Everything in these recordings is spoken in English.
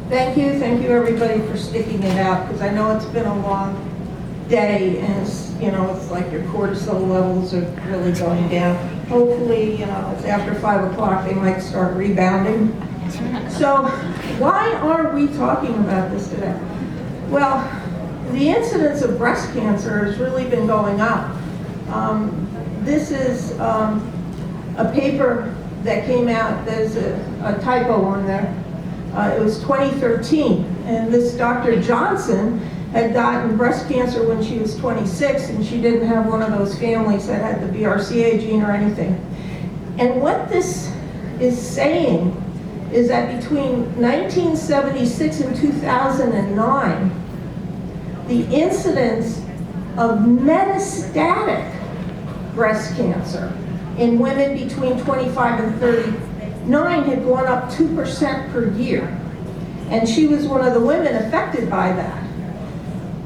Thank you everybody for sticking it out, because I know it's been a long day, and it's like your cortisol levels are really going down. Hopefully, it's after 5 o'clock, they might start rebounding. So why are we talking about this today? Well, the incidence of breast cancer has really been going up. This is a paper that came out. There's a typo on there. It was 2013, and this Dr. Johnson had gotten breast cancer when she was 26, and she didn't have one of those families that had the BRCA gene or anything. And what this is saying is that between 1976 and 2009, the incidence of metastatic breast cancer in women between 25 and 39 had gone up 2% per year. And she was one of the women affected by that.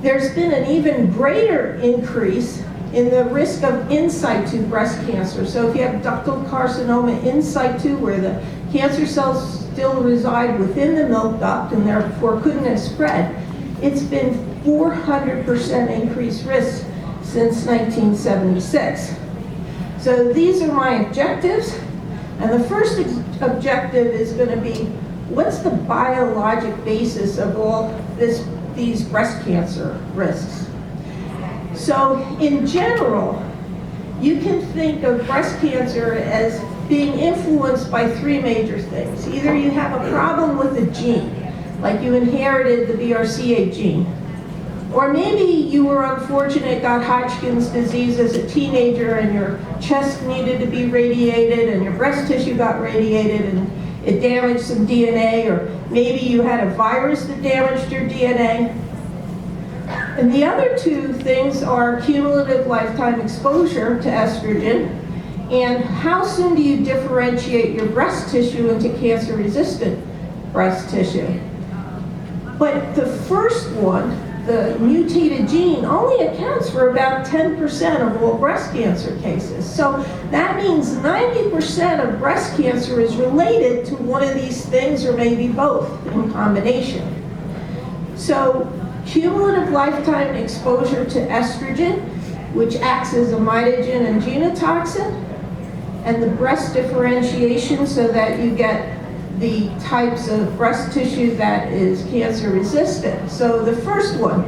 There's been an even greater increase in the risk of in situ breast cancer. So if you have ductal carcinoma in situ, where the cancer cells still reside within the milk duct and therefore couldn't have spread, it's been 400% increased risk since 1976. So these are my objectives. And the first objective is going to be, what's the biologic basis of all these breast cancer risks? So in general, you can think of breast cancer as being influenced by 3 major things. Either you have a problem with a gene, like you inherited the BRCA gene, or maybe you were unfortunate, got Hodgkin's disease as a teenager, and your chest needed to be radiated, and your breast tissue got radiated, and it damaged some DNA, or maybe you had a virus that damaged your DNA. And the other 2 things are cumulative lifetime exposure to estrogen, and how soon do you differentiate your breast tissue into cancer-resistant breast tissue. But the first one, the mutated gene, only accounts for about 10% of all breast cancer cases. So that means 90% of breast cancer is related to one of these things, or maybe both in combination. So cumulative lifetime exposure to estrogen, which acts as a mitogen and genotoxin, and the breast differentiation, so that you get the types of breast tissue that is cancer resistant. So the first one,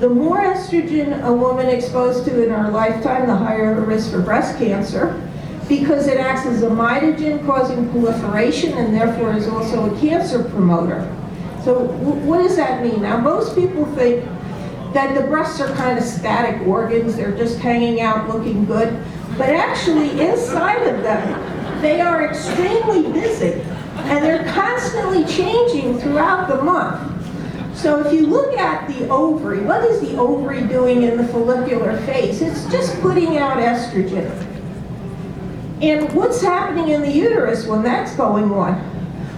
the more estrogen a woman exposed to in her lifetime, the higher her risk for breast cancer, because it acts as a mitogen causing proliferation, and therefore is also a cancer promoter. So what does that mean? Now, most people think that the breasts are kind of static organs, they're just hanging out looking good, but actually inside of them, they are extremely busy. And they're constantly changing throughout the month. So if you look at the ovary, what is the ovary doing in the follicular phase? It's just putting out estrogen. And what's happening in the uterus when that's going on?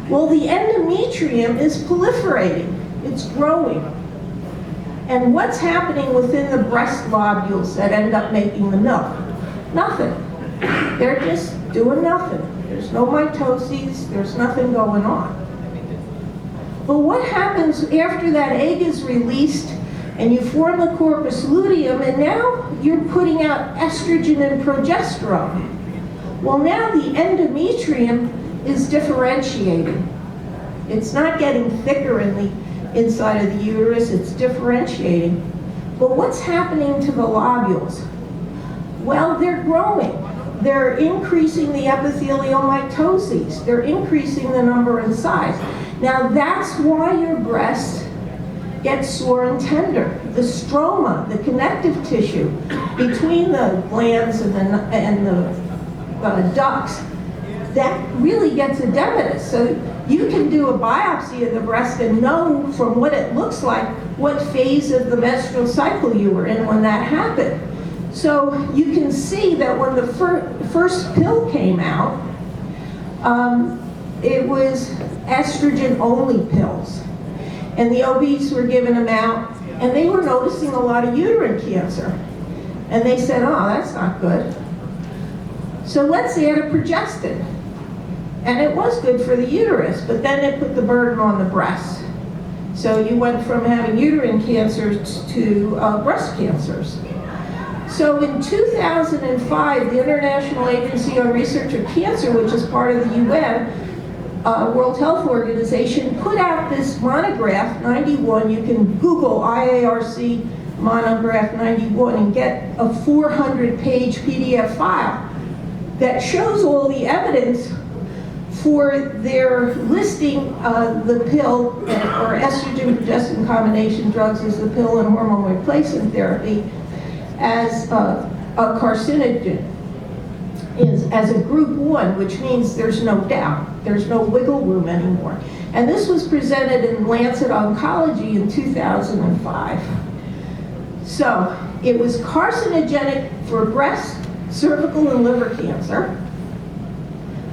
Well, the endometrium is proliferating. It's growing. And what's happening within the breast lobules that end up making the milk? Nothing. They're just doing nothing. There's no mitoses, there's nothing going on. But what happens after that egg is released and you form the corpus luteum, and now you're putting out estrogen and progesterone? Well, now the endometrium is differentiating. It's not getting thicker in the inside of the uterus, it's differentiating. But what's happening to the lobules? Well, they're growing. They're increasing the epithelial mitoses. They're increasing the number and size. Now that's why your breast gets sore and tender. The stroma, the connective tissue between the glands and the ducts, that really gets edematous. So you can do a biopsy of the breast and know from what it looks like what phase of the menstrual cycle you were in when that happened. So you can see that when the first pill came out, it was estrogen-only pills. And the OBs were giving them out, and they were noticing a lot of uterine cancer. And they said, oh, that's not good. So let's add a progestin. And it was good for the uterus, but then it put the burden on the breast. So you went from having uterine cancers to breast cancers. So in 2005, the International Agency on Research on Cancer, which is part of the UN, World Health Organization, put out this monograph, 91. You can Google IARC monograph 91 and get a 400-page PDF file that shows all the evidence for their listing the pill, or estrogen-progestin combination drugs as the pill and hormone replacement therapy, as a carcinogen, as a group 1, which means there's no doubt, there's no wiggle room anymore. And this was presented in Lancet Oncology in 2005. So it was carcinogenic for breast, cervical, and liver cancer,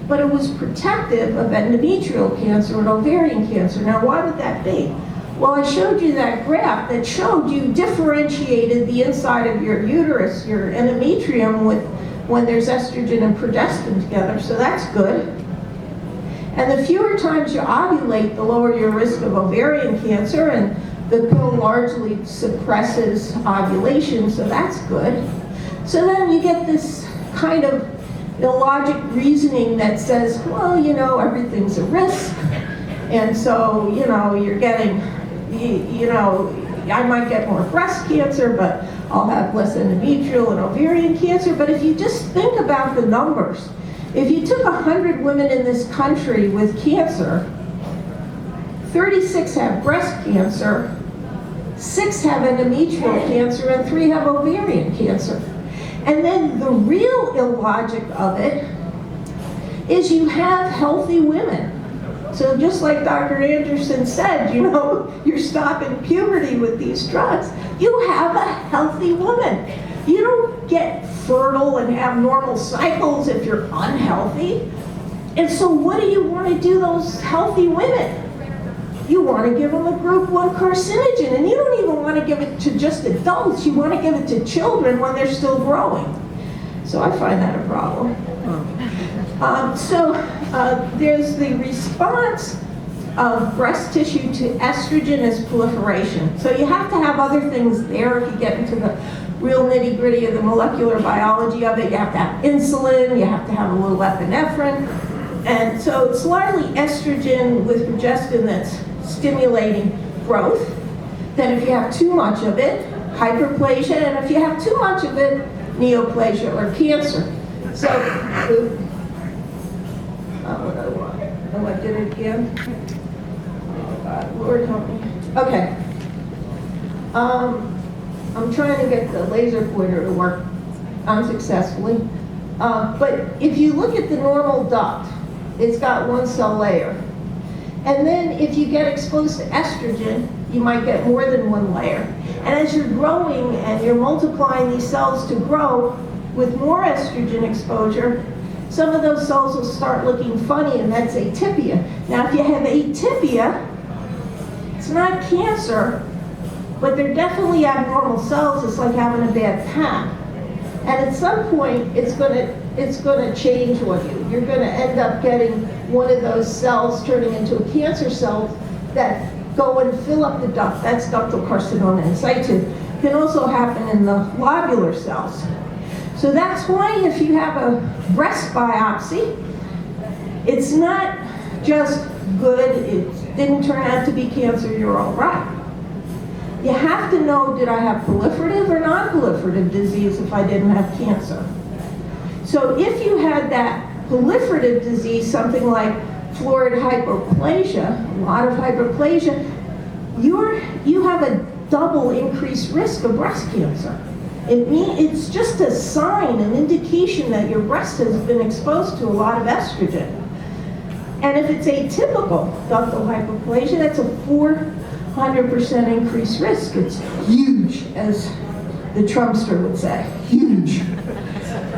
but it was protective of endometrial cancer and ovarian cancer. Now, why would that be? Well, I showed you that graph that showed you differentiated the inside of your uterus, your endometrium, when there's estrogen and progestin together, so that's good. And the fewer times you ovulate, the lower your risk of ovarian cancer, and the pill largely suppresses ovulation, so that's good. So then you get this kind of illogic reasoning that says, well, you know, everything's a risk, and so, you know, you're getting, you know, I might get more breast cancer, but I'll have less endometrial and ovarian cancer. But if you just think about the numbers, if you took 100 women in this country with cancer, 36 have breast cancer, 6 have endometrial cancer, and 3 have ovarian cancer. And then the real illogic of it is you have healthy women. So just like Dr. Anderson said, you know, you're stopping puberty with these drugs. You have a healthy woman. You don't get fertile and have normal cycles if you're unhealthy. And so what do you want to do those healthy women? You want to give them a group 1 carcinogen, and you don't even want to give it to just adults. You want to give it to children when they're still growing. So I find that a problem. There's the response of breast tissue to estrogen is proliferation. So you have to have other things there if you get into the real nitty-gritty of the molecular biology of it. You have to have insulin, you have to have a little epinephrine. And so it's largely estrogen with progestin that's stimulating growth. Then if you have too much of it, hyperplasia, and if you have too much of it, neoplasia or cancer. So, oh, I did it again. Oh God, Lord help me. Okay. I'm trying to get the laser pointer to work unsuccessfully. But if you look at the normal duct, it's got 1 cell layer. And then if you get exposed to estrogen, you might get more than 1 layer. And as you're growing and you're multiplying these cells to grow with more estrogen exposure, some of those cells will start looking funny, and that's atypia. Now, if you have atypia, it's not cancer, but they're definitely abnormal cells. It's like having a bad pack. And at some point, it's going to change on you. You're going to end up getting one of those cells turning into a cancer cell that go and fill up the duct. That's ductal carcinoma in situ. It can also happen in the lobular cells. So that's why if you have a breast biopsy, it's not just good, it didn't turn out to be cancer, you're all right. You have to know, did I have proliferative or non-proliferative disease if I didn't have cancer? So if you had that proliferative disease, something like florid hyperplasia, a lot of hyperplasia, you have a double increased risk of breast cancer. It's just a sign, an indication that your breast has been exposed to a lot of estrogen. And if it's atypical ductal hyperplasia, that's a 400% increased risk. It's huge, as the Trimester would say, huge.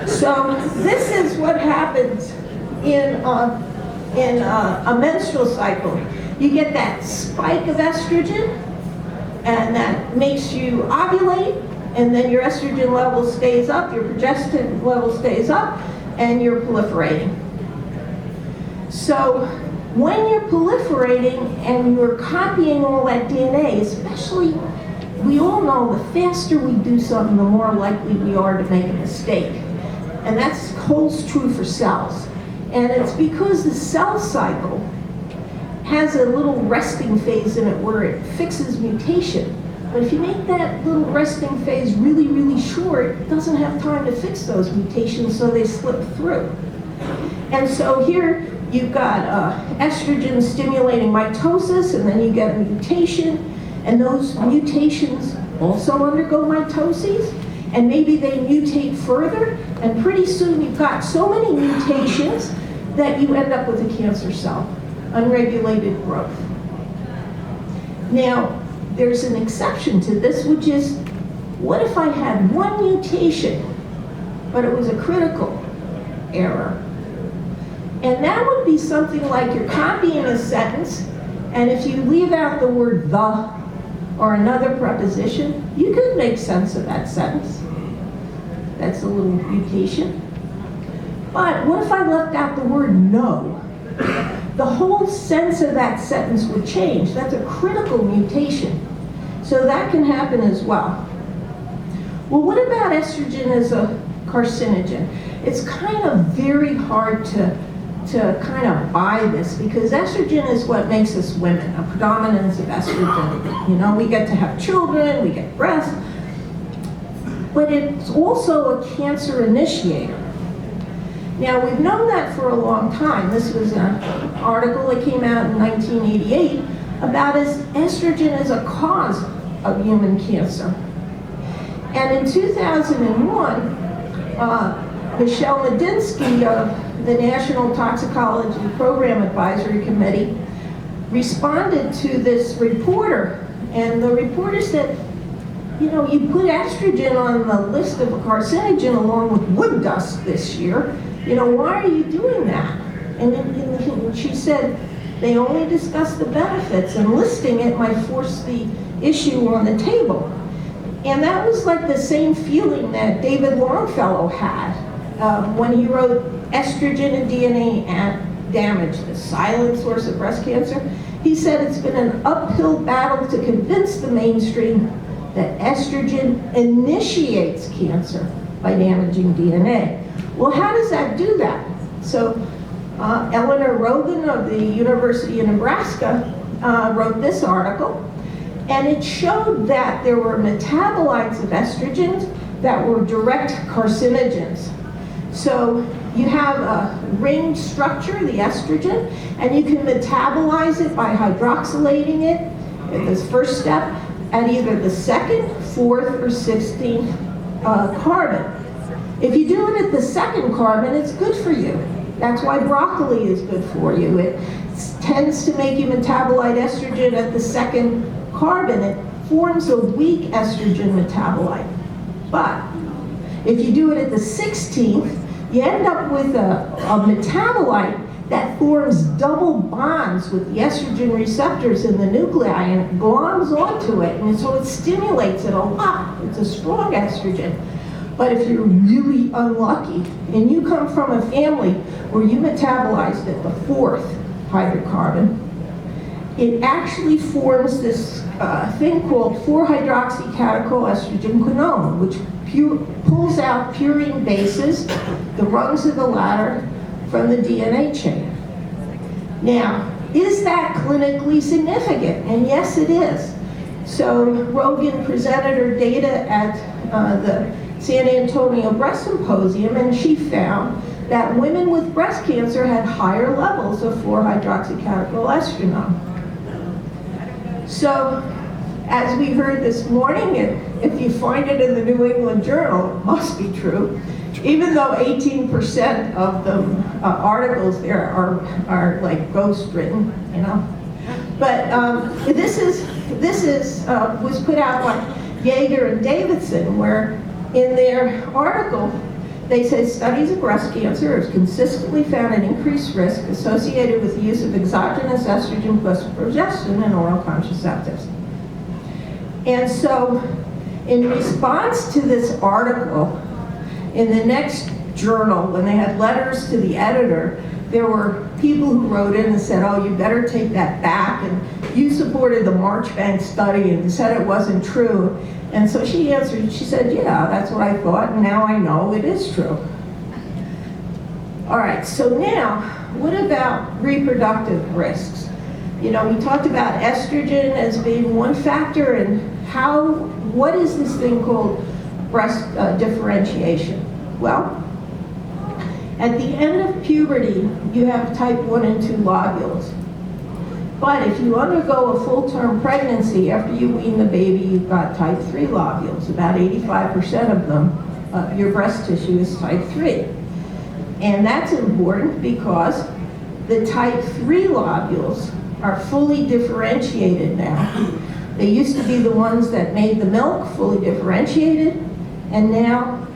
So this is what happens in a menstrual cycle. You get that spike of estrogen, and that makes you ovulate, and then your estrogen level stays up, your progestin level stays up, and you're proliferating. So when you're proliferating and you're copying all that DNA, especially, we all know the faster we do something, the more likely we are to make a mistake. And that holds true for cells. And it's because the cell cycle has a little resting phase in it where it fixes mutation. But if you make that little resting phase really, really short, it doesn't have time to fix those mutations, so they slip through. And so here you've got estrogen stimulating mitosis, and then you get a mutation, and those mutations also undergo mitoses, and maybe they mutate further, and pretty soon you've got so many mutations that you end up with a cancer cell, unregulated growth. Now, there's an exception to this, which is, what if I had one mutation, but it was a critical error? And that would be something like you're copying a sentence, and if you leave out the word the or another preposition, you could make sense of that sentence. That's a little mutation. But what if I left out the word no? The whole sense of that sentence would change. That's a critical mutation. So that can happen as well. Well, what about estrogen as a carcinogen? It's kind of very hard to kind of buy this, because estrogen is what makes us women, a predominance of estrogen. You know, we get to have children, we get breasts, but it's also a cancer initiator. Now, we've known that for a long time. This was an article that came out in 1988 about estrogen as a cause of human cancer. And in 2001, Michelle Medinsky of the National Toxicology Program Advisory Committee responded to this reporter, and the reporter said, you know, you put estrogen on the list of a carcinogen along with wood dust this year. You know, why are you doing that? And she said, they only discuss the benefits, and listing it might force the issue on the table. And that was like the same feeling that David Longfellow had when he wrote Estrogen and DNA Damage, the silent source of breast cancer. He said it's been an uphill battle to convince the mainstream that estrogen initiates cancer by damaging DNA. Well, how does that do that? So Eleanor Rogan of the University of Nebraska wrote this article, and it showed that there were metabolites of estrogens that were direct carcinogens. So you have a ring structure, the estrogen, and you can metabolize it by hydroxylating it in this first step at either the second, fourth, or 16th carbon. If you do it at the second carbon, it's good for you. That's why broccoli is good for you. It tends to make you metabolite estrogen at the second carbon. It forms a weak estrogen metabolite. But if you do it at the 16th, you end up with a metabolite that forms double bonds with the estrogen receptors in the nuclei, and it gloms onto it, and so it stimulates it a lot. It's a strong estrogen. But if you're really unlucky, and you come from a family where you metabolized at the fourth hydrocarbon, it actually forms this thing called 4-hydroxycatechol-estrogen-quinone, which pulls out purine bases, the rungs of the ladder, from the DNA chain. Now, is that clinically significant? And yes, it is. So Rogan presented her data at the San Antonio Breast Symposium, and she found that women with breast cancer had higher levels of 4-hydroxycatechol-estrogen. So, as we heard this morning, if you find it in the New England Journal, it must be true, even though 18% of the articles there are like ghost written, you know. But this was put out by Yeager and Davidson, where in their article, they said studies of breast cancer have consistently found an increased risk associated with the use of exogenous estrogen plus progestin and oral contraceptives. And so, in response to this article, in the next journal, when they had letters to the editor, there were people who wrote in and said, oh, you better take that back, and you supported the Marchbank study and said it wasn't true. And so she answered, she said, yeah, that's what I thought, and now I know it is true. All right, so now, what about reproductive risks? You know, we talked about estrogen as being one factor, and what is this thing called breast differentiation? Well, at the end of puberty, you have type 1 and 2 lobules. But if you undergo a full-term pregnancy, after you wean the baby, you've got type 3 lobules. About 85% of them, your breast tissue is type 3. And that's important because the type 3 lobules are fully differentiated now. They used to be the ones that made the milk, fully differentiated, and now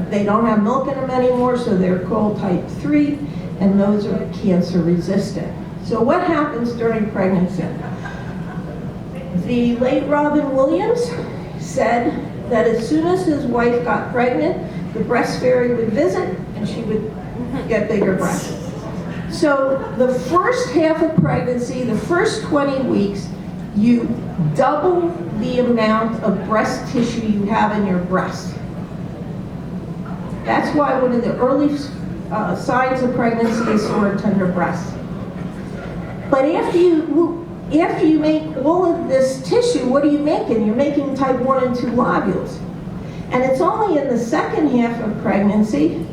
they don't have milk in them anymore, so they're called type 3, and those are cancer resistant. So what happens during pregnancy? The late Robin Williams said that as soon as his wife got pregnant, the breast fairy would visit and she would get bigger breasts. So the first half of pregnancy, the first 20 weeks, you double the amount of breast tissue you have in your breast. That's why one of the early signs of pregnancy is sore and tender breasts. But after you make all of this tissue, what are you making? You're making type 1 and 2 lobules. And it's only in the second half of pregnancy,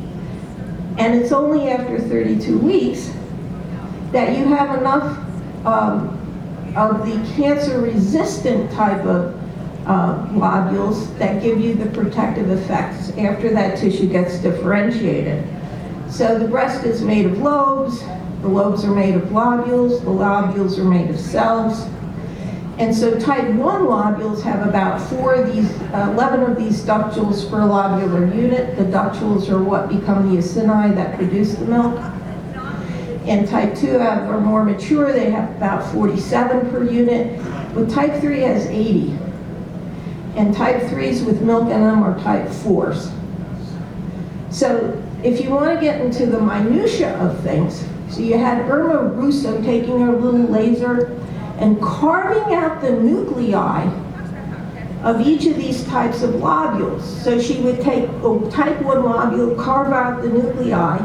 and it's only after 32 weeks, that you have enough of the cancer-resistant type of lobules that give you the protective effects after that tissue gets differentiated. So the breast is made of lobes, the lobes are made of globules, the globules are made of cells. And so type 1 lobules have about 11 of these ductules per lobular unit. The ductules are what become the acini that produce the milk. And type 2 are more mature, they have about 47 per unit, but type 3 has 80. And type 3s with milk in them are type 4s. So if you want to get into the minutia of things, so you had Irma Russo taking her little laser and carving out the nuclei of each of these types of lobules. So she would take a type 1 lobule, carve out the nuclei,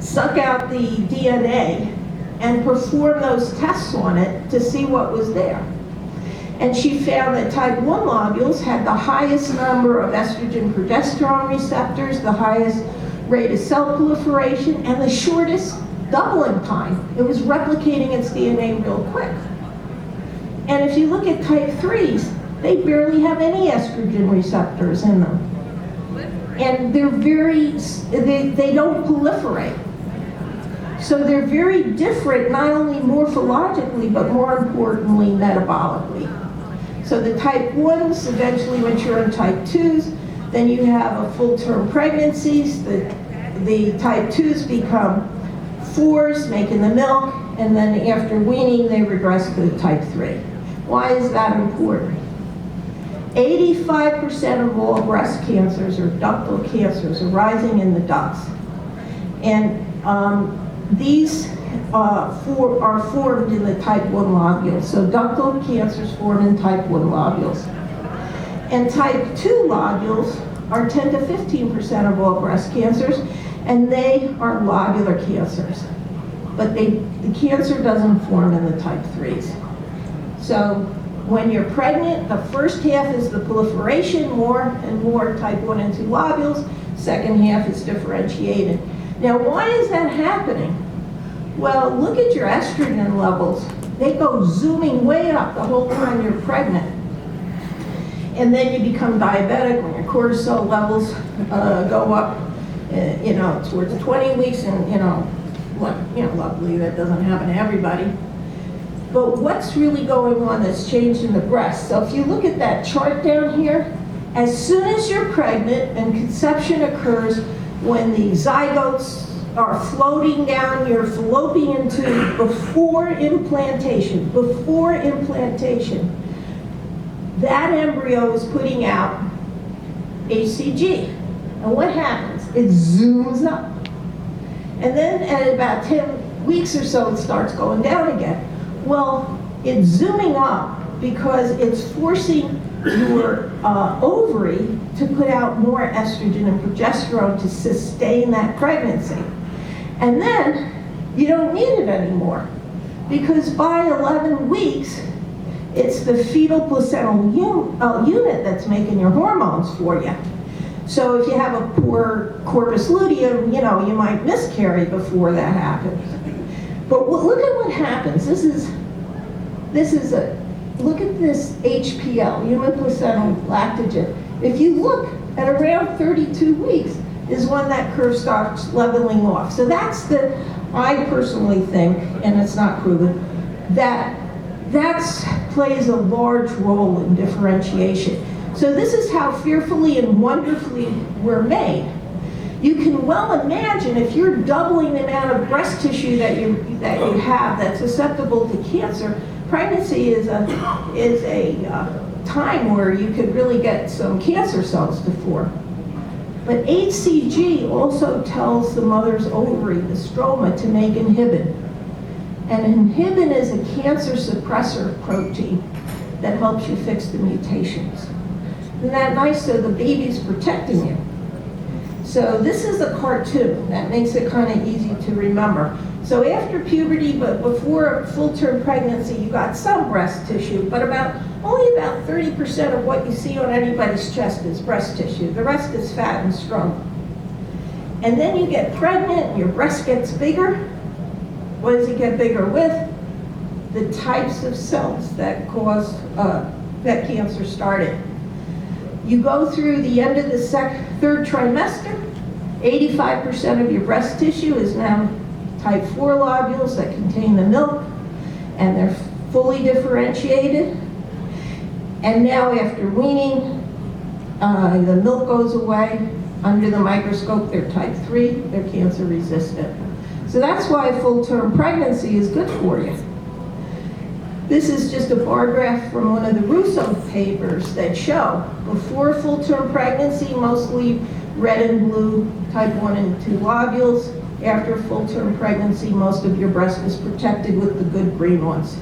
suck out the DNA, and perform those tests on it to see what was there. And she found that type 1 lobules had the highest number of estrogen progesterone receptors, the highest rate of cell proliferation, and the shortest doubling time. It was replicating its DNA real quick. And if you look at type 3s, they barely have any estrogen receptors in them. And they're they don't proliferate. So they're very different, not only morphologically, but more importantly, metabolically. So the type 1s eventually mature in type 2s. Then you have a full-term pregnancies. The type 2s become 4s, making the milk, and then after weaning, they regress to type 3. Why is that important? 85% of all breast cancers or ductal cancers arising in the ducts. And these are formed in the type 1 lobules. So ductal cancers form in type 1 lobules. And type 2 lobules are 10 to 15% of all breast cancers, and they are lobular cancers. But the cancer doesn't form in the type 3s. So when you're pregnant, the first half is the proliferation, more and more type 1 and 2 lobules. Second half is differentiated. Now, why is that happening? Well, look at your estrogen levels. They go zooming way up the whole time you're pregnant. And then you become diabetic when your cortisol levels go up, towards 20 weeks, and luckily that doesn't happen to everybody. But what's really going on that's changed in the breast? So if you look at that chart down here, as soon as you're pregnant and conception occurs, when the zygotes are floating down your fallopian tube before implantation, that embryo is putting out HCG. And what happens? It zooms up. And then at about 10 weeks or so, it starts going down again. Well, it's zooming up because it's forcing your ovary to put out more estrogen and progesterone to sustain that pregnancy. And then you don't need it anymore, because by 11 weeks, it's the fetal placental unit that's making your hormones for you. So if you have a poor corpus luteum, you know, you might miscarry before that happens. But look at what happens. Look at this HPL, human placental lactogen. If you look at around 32 weeks is when that curve starts leveling off. So that's I personally think, and it's not proven, that plays a large role in differentiation. So this is how fearfully and wonderfully we're made. You can well imagine if you're doubling the amount of breast tissue that you have that's susceptible to cancer, pregnancy is a time where you could really get some cancer cells to form. But HCG also tells the mother's ovary, the stroma, to make inhibin. And inhibin is a cancer suppressor protein that helps you fix the mutations. Isn't that nice? So the baby's protecting you. So this is a cartoon that makes it kind of easy to remember. So after puberty, but before full-term pregnancy, you got some breast tissue, but only about 30% of what you see on anybody's chest is breast tissue. The rest is fat and strong. And then you get pregnant and your breast gets bigger. What does it get bigger with? The types of cells that cause that cancer started. You go through the end of the third trimester, 85% of your breast tissue is now type 4 lobules that contain the milk, and they're fully differentiated. And now after weaning, the milk goes away. Under the microscope, they're type 3, they're cancer resistant. So that's why full-term pregnancy is good for you. This is just a bar graph from one of the Russo papers that show before full-term pregnancy, mostly red and blue type 1 and 2 lobules. After full-term pregnancy, most of your breast is protected with the good green ones.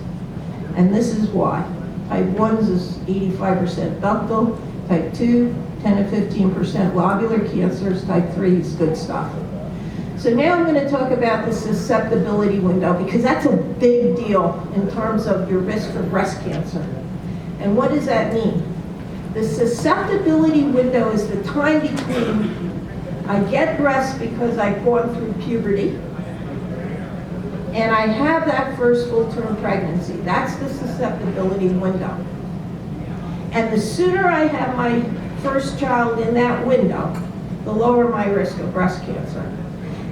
And this is why. Type 1s is 85% ductal, type 2, 10 to 15% lobular cancers, type 3 is good stuff. So now I'm going to talk about the susceptibility window, because that's a big deal in terms of your risk for breast cancer. And what does that mean? The susceptibility window is the time between I get breast because I've gone through puberty, and I have that first full-term pregnancy. That's the susceptibility window. And the sooner I have my first child in that window, the lower my risk of breast cancer.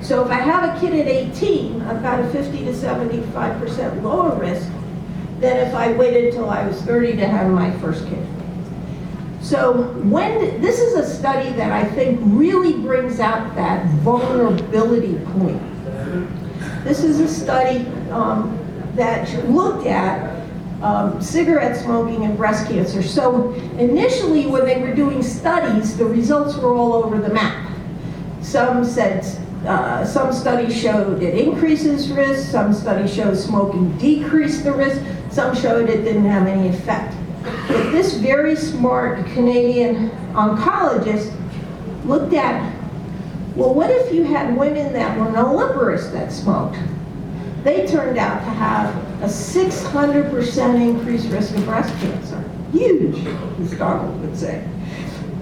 So if I have a kid at 18, I've got a 50 to 75% lower risk than if I waited till I was 30 to have my first kid. So this is a study that I think really brings out that vulnerability point. This is a study that looked at cigarette smoking and breast cancer. So initially when they were doing studies, the results were all over the map. Some studies showed it increases risk, some studies showed smoking decreased the risk, some showed it didn't have any effect. But this very smart Canadian oncologist looked at, well, what if you had women that were nulliparous that smoked? They turned out to have a 600% increased risk of breast cancer. Huge, as Donald would say.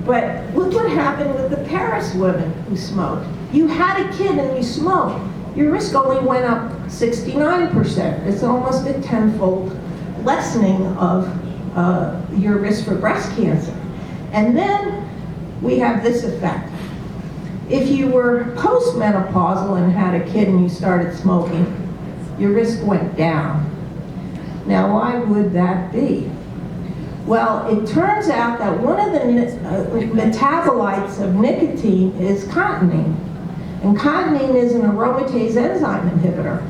But look what happened with the Paris women who smoked. You had a kid and you smoked, your risk only went up 69%. It's almost a tenfold lessening of your risk for breast cancer. And then we have this effect. If you were postmenopausal and had a kid and you started smoking, your risk went down. Now, why would that be? Well, it turns out that one of the metabolites of nicotine is cotinine. And cotinine is an aromatase enzyme inhibitor,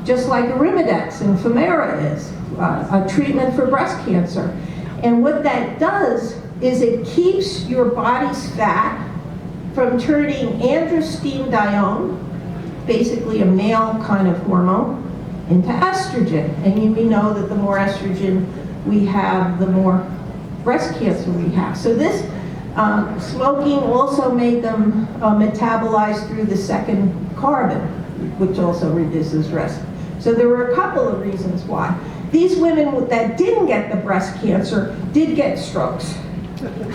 just like Arimidex and Femera is, a treatment for breast cancer. And what that does is it keeps your body's fat from turning androstenedione basically a male kind of hormone into estrogen. And we know that the more estrogen we have, the more breast cancer we have. So this smoking also made them metabolize through the second carbon, which also reduces risk. So there were a couple of reasons why. These women that didn't get the breast cancer did get strokes.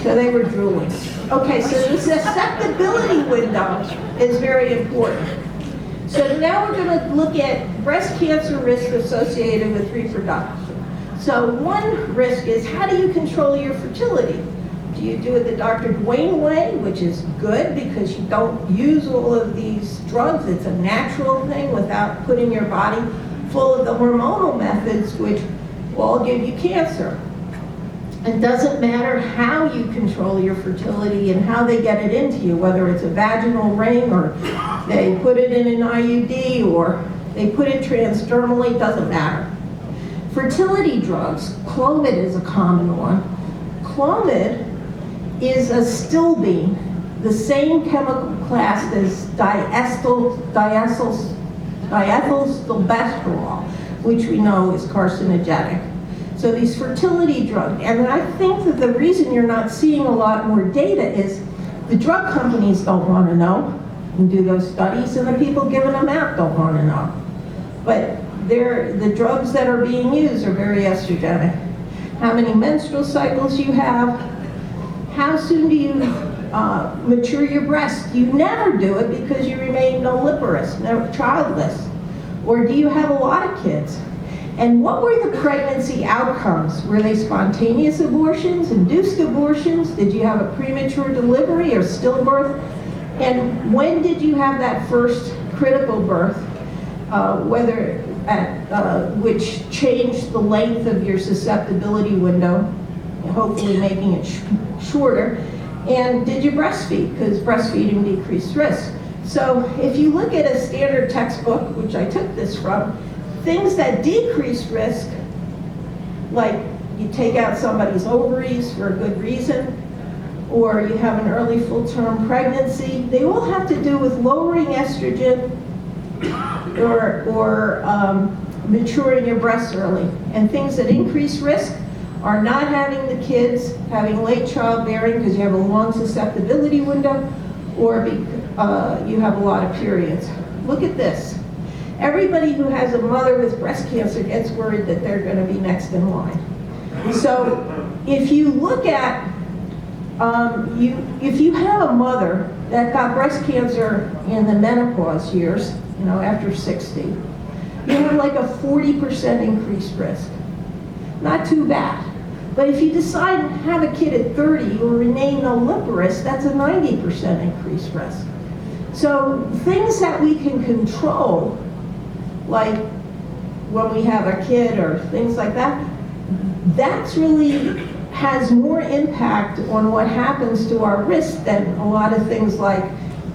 So they were drooling. Okay, so the susceptibility window is very important. So now we're going to look at breast cancer risk associated with reproduction. So one risk is, how do you control your fertility? Do you do it the Dr. Dwayne way, which is good because you don't use all of these drugs. It's a natural thing without putting your body full of the hormonal methods, which all give you cancer. It doesn't matter how you control your fertility and how they get it into you, whether it's a vaginal ring or they put it in an IUD or they put it transdermally, doesn't matter. Fertility drugs, Clomid is a common one. Clomid is a stilbene, the same chemical class as diethylstilbestrol, which we know is carcinogenic. So these fertility drugs, and I think that the reason you're not seeing a lot more data is the drug companies don't want to know and do those studies, and the people giving them out don't want to know. But the drugs that are being used are very estrogenic. How many menstrual cycles you have, how soon do you mature your breast? You never do it because you remain nulliparous, never childless. Or do you have a lot of kids? And what were the pregnancy outcomes? Were they spontaneous abortions, induced abortions? Did you have a premature delivery or stillbirth? And when did you have that first critical birth, which changed the length of your susceptibility window, hopefully making it shorter? And did you breastfeed? Because breastfeeding decreased risk. So if you look at a standard textbook, which I took this from, things that decrease risk, like you take out somebody's ovaries for a good reason, or you have an early full-term pregnancy, they all have to do with lowering estrogen or maturing your breasts early. And things that increase risk are not having the kids, having late childbearing because you have a long susceptibility window, or you have a lot of periods. Look at this. Everybody who has a mother with breast cancer gets worried that they're going to be next in line. So if you look at, if you have a mother that got breast cancer in the menopause years, after 60, you have like a 40% increased risk. Not too bad. But if you decide to have a kid at 30 or remain nulliparous, that's a 90% increased risk. So things that we can control, like when we have a kid or things like that, that's really has more impact on what happens to our risk than a lot of things like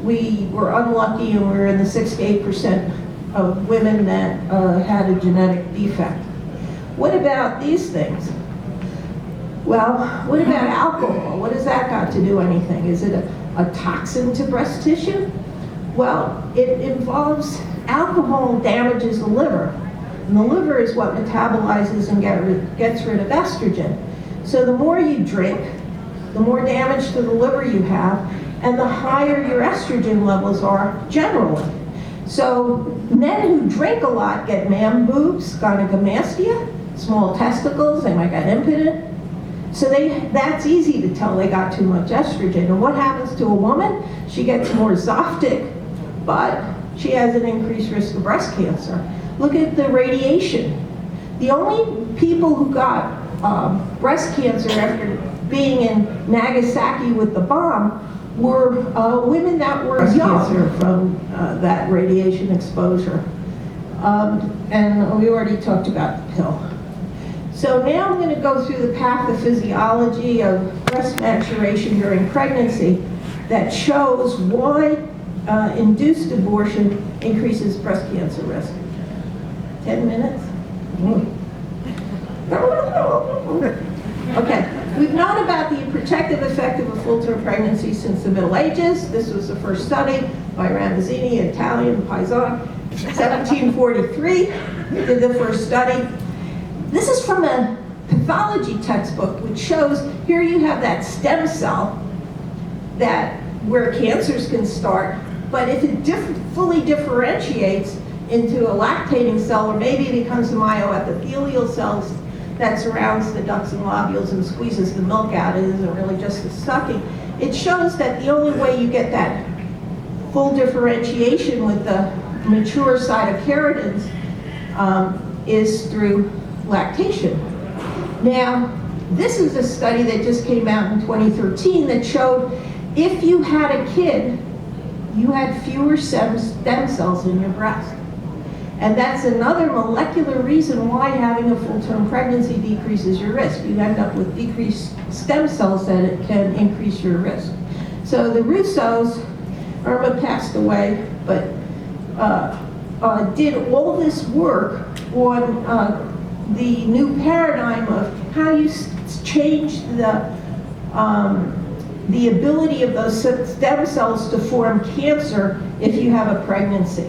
we were unlucky and we were in the 6 to 8% of women that had a genetic defect. What about these things? Well, what about alcohol? What has that got to do anything? Is it a toxin to breast tissue? Well, it involves, alcohol damages the liver. And the liver is what metabolizes and gets rid of estrogen. So the more you drink, the more damage to the liver you have, and the higher your estrogen levels are generally. So men who drink a lot get man boobs, gynecomastia, small testicles, they might get impotent. So that's easy to tell they got too much estrogen. And what happens to a woman? She gets more zoftic, but she has an increased risk of breast cancer. Look at the radiation. The only people who got breast cancer after being in Nagasaki with the bomb were women that were young from that radiation exposure. And we already talked about the pill. So now I'm going to go through the pathophysiology of breast maturation during pregnancy that shows why induced abortion increases breast cancer risk. 10 minutes? Okay. We've known about the protective effect of a full-term pregnancy since the Middle Ages. This was the first study by Ramazzini, Italian, Paisan, 1743. Did the first study. This is from a pathology textbook, which shows here you have that stem cell that where cancers can start, but if it fully differentiates into a lactating cell, or maybe it becomes the myoepithelial cells that surrounds the ducts and lobules and squeezes the milk out, it isn't really just the sucking. It shows that the only way you get that full differentiation with the mature cytokeratins is through lactation. Now, this is a study that just came out in 2013 that showed if you had a kid, you had fewer stem cells in your breast. And that's another molecular reason why having a full-term pregnancy decreases your risk. You end up with decreased stem cells that it can increase your risk. So the Russos, Irma passed away, but did all this work on the new paradigm of how you change the ability of those stem cells to form cancer if you have a pregnancy.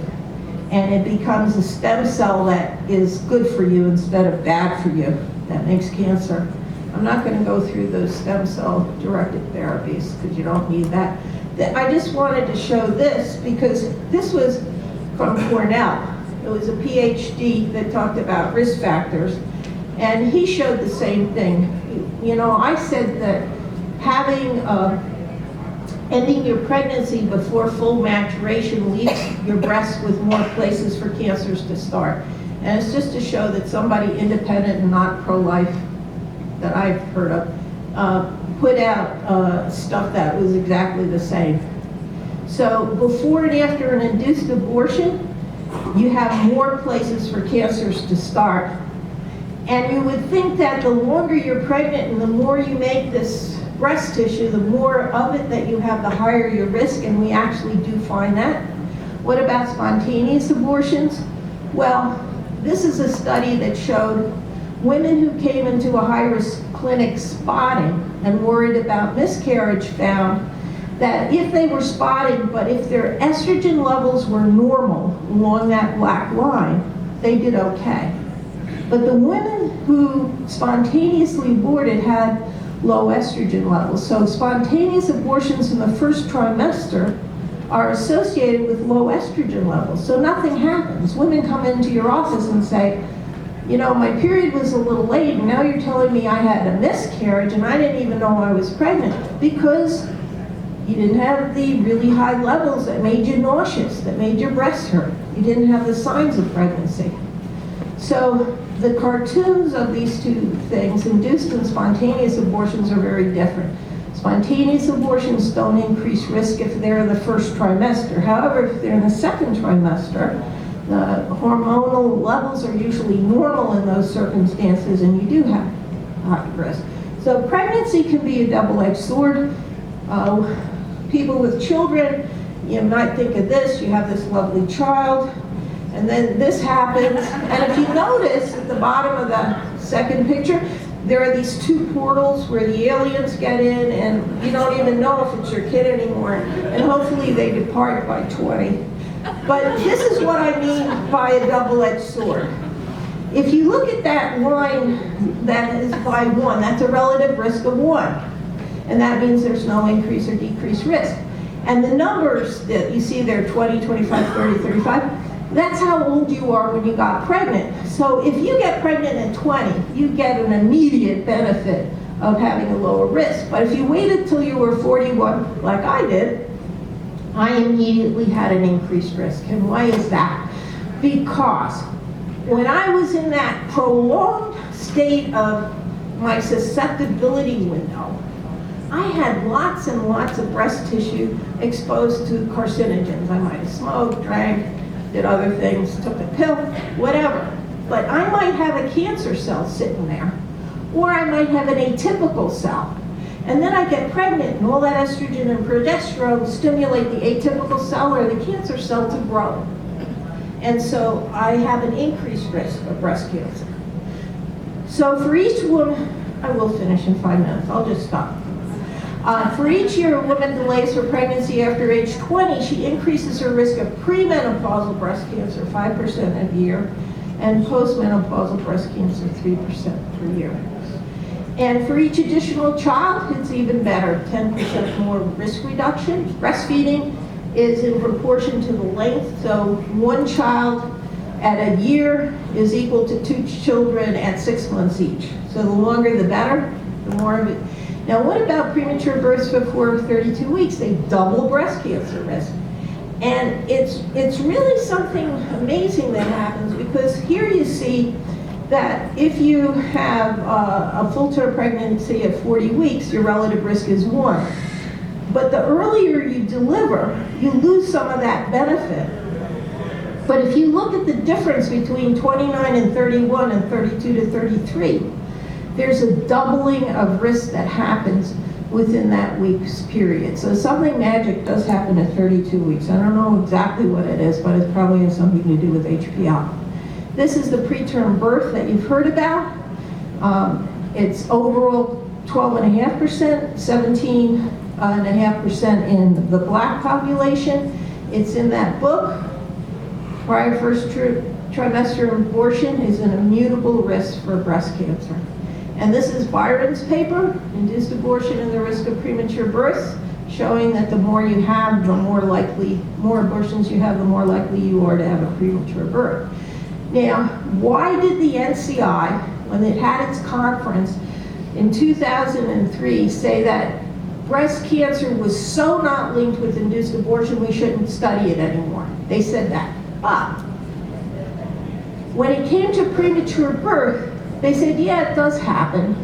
And it becomes a stem cell that is good for you instead of bad for you, that makes cancer. I'm not going to go through those stem cell directed therapies because you don't need that. I just wanted to show this because this was from Cornell. It was a PhD that talked about risk factors, and he showed the same thing. You know, I said that having ending your pregnancy before full maturation leaves your breast with more places for cancers to start. And it's just to show that somebody independent and not pro-life that I've heard of put out stuff that was exactly the same. So before and after an induced abortion, you have more places for cancers to start. And you would think that the longer you're pregnant and the more you make this breast tissue, the more of it that you have, the higher your risk, and we actually do find that. What about spontaneous abortions? Well, this is a study that showed women who came into a high-risk clinic spotting and worried about miscarriage found that if they were spotting, but if their estrogen levels were normal along that black line, they did okay. But the women who spontaneously aborted had low estrogen levels. So spontaneous abortions in the first trimester are associated with low estrogen levels. So nothing happens. Women come into your office and say, you know, my period was a little late and now you're telling me I had a miscarriage and I didn't even know I was pregnant because you didn't have the really high levels that made you nauseous, that made your breasts hurt. You didn't have the signs of pregnancy. So the cartoons of these two things, induced and spontaneous abortions, are very different. Spontaneous abortions don't increase risk if they're in the first trimester. However, if they're in the second trimester, the hormonal levels are usually normal in those circumstances and you do have high risk. So pregnancy can be a double-edged sword. People with children, you might think of this, you have this lovely child, and then this happens, and if you notice at the bottom of the second picture, there are these two portals where the aliens get in, and you don't even know if it's your kid anymore, and hopefully they depart by 20. But this is what I mean by a double-edged sword. If you look at that line that is by 1, that's a relative risk of 1, and that means there's no increase or decreased risk. And the numbers that you see there, 20, 25, 30, 35, that's how old you are when you got pregnant. So if you get pregnant at 20, you get an immediate benefit of having a lower risk. But if you waited till you were 41, like I did, I immediately had an increased risk. And why is that? Because when I was in that prolonged state of my susceptibility window, I had lots and lots of breast tissue exposed to carcinogens. I might have smoked, drank, did other things, took a pill, whatever. But I might have a cancer cell sitting there, or I might have an atypical cell. And then I get pregnant, and all that estrogen and progesterone stimulate the atypical cell or the cancer cell to grow. And so I have an increased risk of breast cancer. So for each woman I will finish in 5 minutes. I'll just stop. For each year a woman delays her pregnancy after age 20, she increases her risk of premenopausal breast cancer 5% a year and postmenopausal breast cancer 3% per year. And for each additional child, it's even better, 10% more risk reduction. Breastfeeding is in proportion to the length, so 1 child at a year is equal to 2 children at 6 months each. So the longer the better, the more of it. Now what about premature births before 32 weeks? They double breast cancer risk. And it's really something amazing that happens, because here you see that if you have a full-term pregnancy at 40 weeks, your relative risk is 1. But the earlier you deliver, you lose some of that benefit. But if you look at the difference between 29 and 31 and 32 to 33, there's a doubling of risk that happens within that week's period. So something magic does happen at 32 weeks. I don't know exactly what it is, but it probably has something to do with HPL. This is the preterm birth that you've heard about. It's overall 12.5%, 17.5% in the Black population. It's in that book. Prior first trimester abortion is an immutable risk for breast cancer. And this is Byron's paper, Induced Abortion and the Risk of Premature Births, showing that the more you have, the more abortions you have, the more likely you are to have a premature birth. Now, why did the NCI, when it had its conference in 2003, say that breast cancer was so not linked with induced abortion we shouldn't study it anymore? They said that. But when it came to premature birth, they said, yeah, it does happen,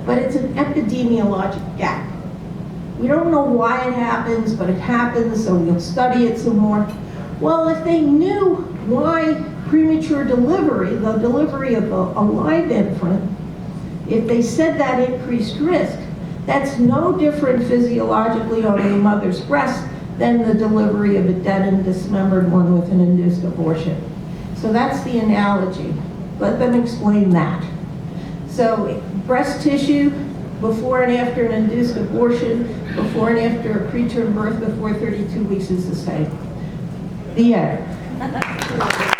but it's an epidemiologic gap. We don't know why it happens, but it happens, so we'll study it some more. Well, if they knew why premature delivery, the delivery of a live infant, if they said that increased risk, that's no different physiologically on a mother's breast than the delivery of a dead and dismembered one with an induced abortion. So that's the analogy. Let them explain that. So breast tissue before and after an induced abortion, before and after a preterm birth before 32 weeks is the same. The end.